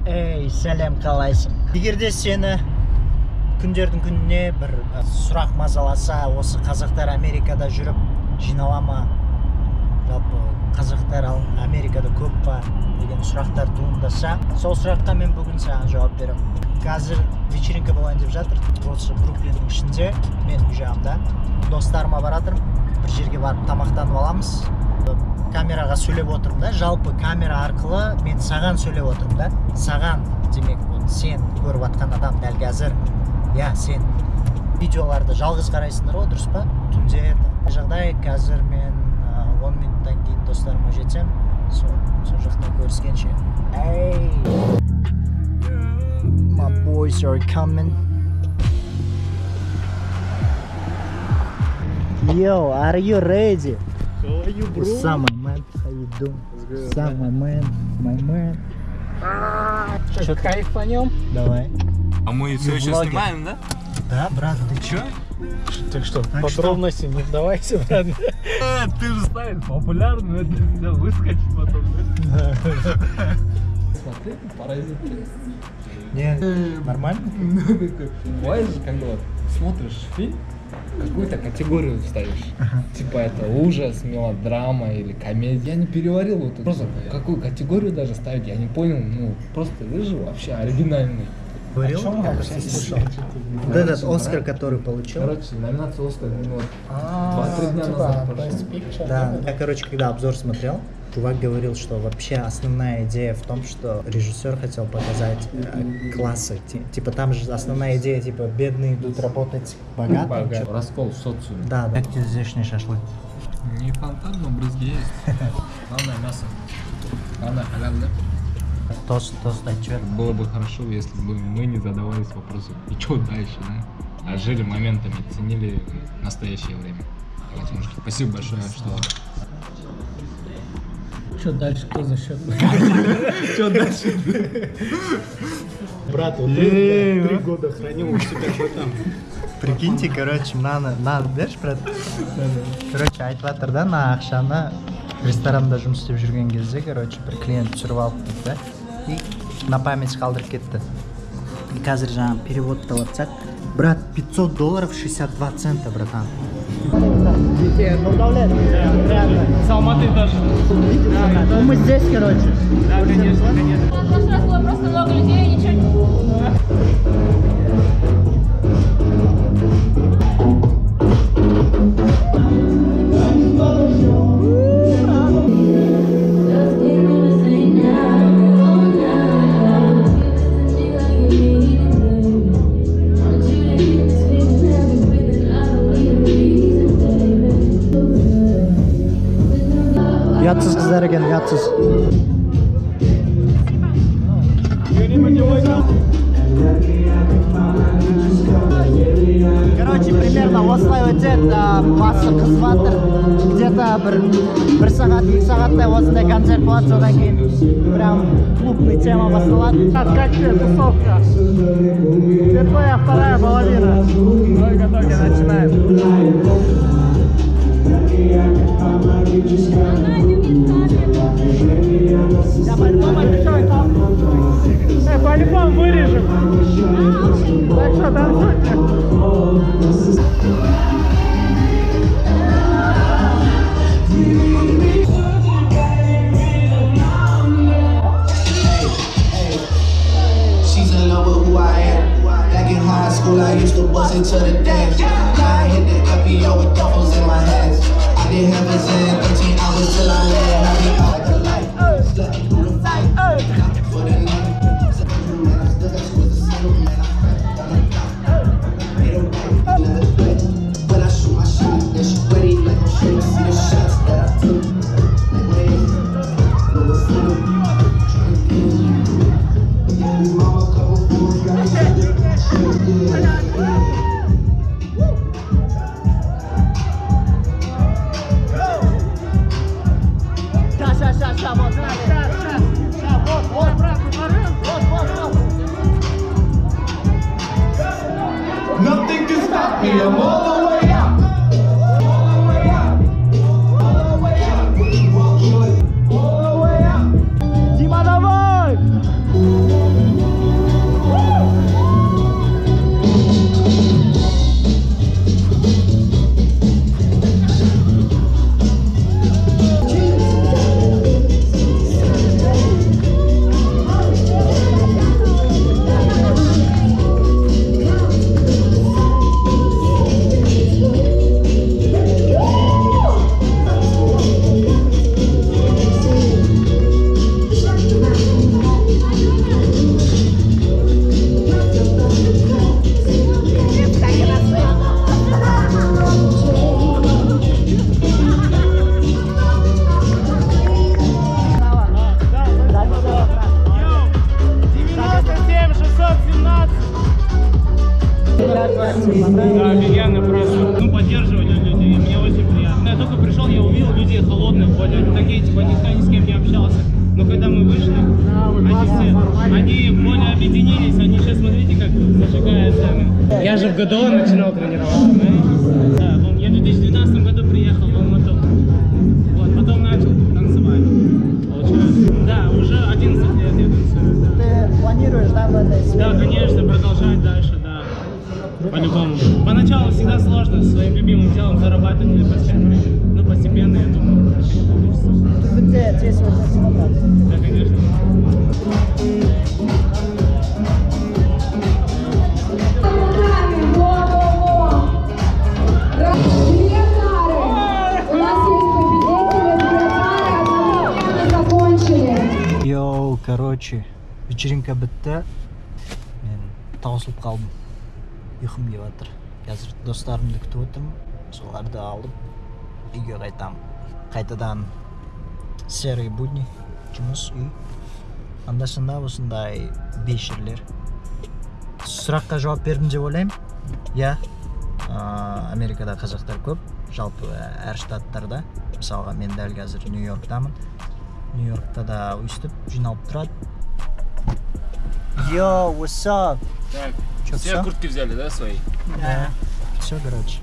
Эй, сәлем, қалайсың? Егер де сені күндердің күніне бір сұрақ мазаласа, осы қазақтар Америкада жүріп жинала ма? Жалпы қазақтар Америкада көп па деген сұрақтар туындаса, сол сұраққа мен бүгін саған жауап беремін. Қазір вечеринка болайын деп жатыр. Осы Бруклиннің ішінде, мен үй жағымда. Достарыма баратырмын. Бір жерге барып тамақтанып аламыз. Камераға сөйлеп отырмын да, жалпы камера арқылы мен саған сөйлеп отырмын да. Саған, демек, сен көріп атқан адам дәл қазір, сен видеоларды жалғыз қарайсыңдар ғой, дұрыс па? Түнде жағдай, қазір мен 10 минуттан кейін достарыма жетсем, сол жақта көріскенше. Hey, my boys are coming. Yo, are you ready? How are you, bro? Самый man, how you doing? Самый man, my man. Что, кайф по нем? Давай. А мы все еще снимаем, да? Да, брат, ты чё? Так что, подробности не вдавайся, брат. Ты же знаешь, популярно, это всегда выскочит потом, да? Смотри, паразиты. Не, нормально? Бывает же, когда вот смотришь фильм, какую-то категорию ставишь. Типа это ужас, мелодрама или комедия. Я не переварил вот это. Просто какую категорию даже ставить, я не понял. Ну, просто вы же вообще оригинальный. Говорил? Вот этот Оскар, который получил. Короче, номинация Оскар, ну вот 2-3 дня назад прошла. Да, я, короче, когда обзор смотрел, чувак говорил, что вообще основная идея в том, что режиссер хотел показать классы. Типа там же основная идея, типа бедные идут работать богатые. Раскол в социуме. Да, да. Как тебе здешний шашлык? Не фонтан, но брызги есть. Главное мясо. Главное халяль, да? Тост отчет. Было бы хорошо, если бы мы не задавались вопросом, и что дальше, да? А жили моментами, ценили настоящее время. Давайте, мужики, спасибо большое, что... Что дальше, кто за счет? Что дальше? Брат, вот ты 3 года хранил у себя там. Прикиньте, короче, надо, берші, брат? Короче, айтып жатыр да, ақшаны ресторанда жұмыс істеп жүрген кезде, короче, бір клиент түсіріп алып дейді да, и на память қалдырып кетті. И қазір жаңа переводты алатсақ, брат, $500 62 цента, братан. Ну, давлет, реально. С Алматы даже. Ну, мы здесь, короче. Да, конечно, конечно. В прошлый раз было просто много людей, ничего не... Yatsız kızlar ekan, yatsız. Короче, примерно осылай өтеді, басы қызып жатыр. Где-то бір сағат, 2 сағаттай осындай концерт болады, содан кейін прям клубный тема басталады. Как тебе тусовка? Где твоя вторая половина? Только-только начинаем. Я по-любому обещаю там. По-любому вырежем. Так что танцуйте. She's in love with who I am. Back in high school, I used to bust into the dance. Now I hit the FBO with duffels in my hands. I did heavens in 13 hours till I land. I be out the light, slept through the fight. For the night, man, I still got with the single man. I made a right, but I shoot my shot. And she ready like I'm sure you see the shots that I took. Like wait, no it's good. Yeah, mama couple fools got me shit. Nothing can stop me, I'm all the way out. All the way out. All the way out. All the way out. Дима, давай! Да, офигенно просто. Ну, поддерживали люди, и мне очень приятно. Я только пришел, я увидел людей холодных, более, они такие, типа, никто ни с кем не общался. Но когда мы вышли, они более объединились, они сейчас, смотрите, как зажигают сами. Я же в ГДО начинал тренироваться, понимаете? Да, я в 2019 году приехал в Алмату. Вот, потом начал танцевать. Получается. Да, уже 11 лет я танцую. Да. Ты планируешь, да, в этой сфере? Да, конечно, продолжать дальше, да. По-любому. Поначалу всегда сложно своим любимым делом зарабатывать или постепенно. Но постепенно, я думаю, это получится. Тебе сегодня смотрят. Да, конечно. Йоу, короче, вечеринка бітті. Мен таусылып қалдым. Ұйқым келіп жатыр. Қазір достарымды күтіп отырмын. Соларды алып үйге қайтамын. Қайтадан серый будни, жұмыс, үй. Анда-санда осындай бес жерлер. Сұраққа жауап бердім деп ойлаймын. Иә, Америкада қазақтар көп, жалпы әр штаттарда. Мысалға мен дәл қазір Нью-Йорктамын. Нью-Йоркта да өйстіп жиналып тұрады. Йоу, what's up? Так, Чё, все всё? куртки взяли, да, свои? Да. Все, короче.